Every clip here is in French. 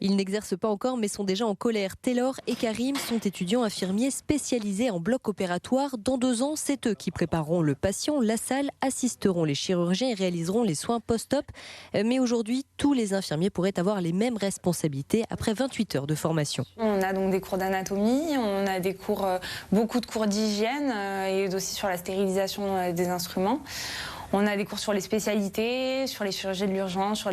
Ils n'exercent pas encore mais sont déjà en colère. Taylor et Karim sont étudiants infirmiers spécialisés en bloc opératoire. Dans 2 ans, c'est eux qui prépareront le patient, la salle, assisteront les chirurgiens et réaliseront les soins post-op. Mais aujourd'hui, tous les infirmiers pourraient avoir les mêmes responsabilités après 28 heures de formation. On a donc des cours d'anatomie, on a des cours, beaucoup de cours d'hygiène et aussi sur la stérilisation des instruments. On a des cours sur les spécialités, sur les chirurgies de l'urgence, sur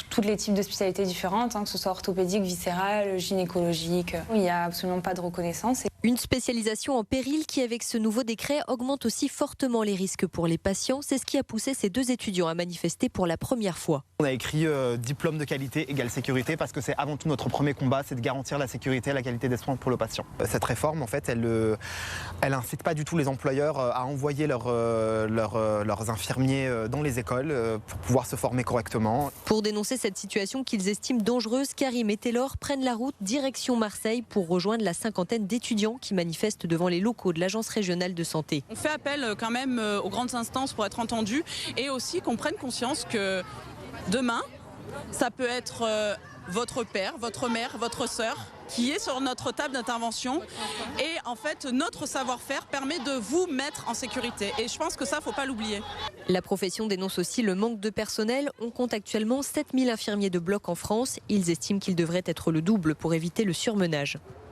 tous les types de spécialités différentes, que ce soit orthopédique, viscérale, gynécologique. Il n'y a absolument pas de reconnaissance. Une spécialisation en péril qui, avec ce nouveau décret, augmente aussi fortement les risques pour les patients. C'est ce qui a poussé ces 2 étudiants à manifester pour la première fois. On a écrit diplôme de qualité égale sécurité parce que c'est avant tout notre premier combat, c'est de garantir la sécurité et la qualité des soins pour le patient. Cette réforme, en fait, elle incite pas du tout les employeurs à envoyer leurs infirmiers dans les écoles pour pouvoir se former correctement. Pour dénoncer cette situation qu'ils estiment dangereuse, Karim et Taylor prennent la route direction Marseille pour rejoindre la 50aine d'étudiants qui manifestent devant les locaux de l'Agence régionale de santé. On fait appel quand même aux grandes instances pour être entendus et aussi qu'on prenne conscience que demain, ça peut être votre père, votre mère, votre sœur qui est sur notre table d'intervention et en fait notre savoir-faire permet de vous mettre en sécurité et je pense que ça, faut pas l'oublier. La profession dénonce aussi le manque de personnel. On compte actuellement 7000 infirmiers de bloc en France. Ils estiment qu'il devrait être le double pour éviter le surmenage.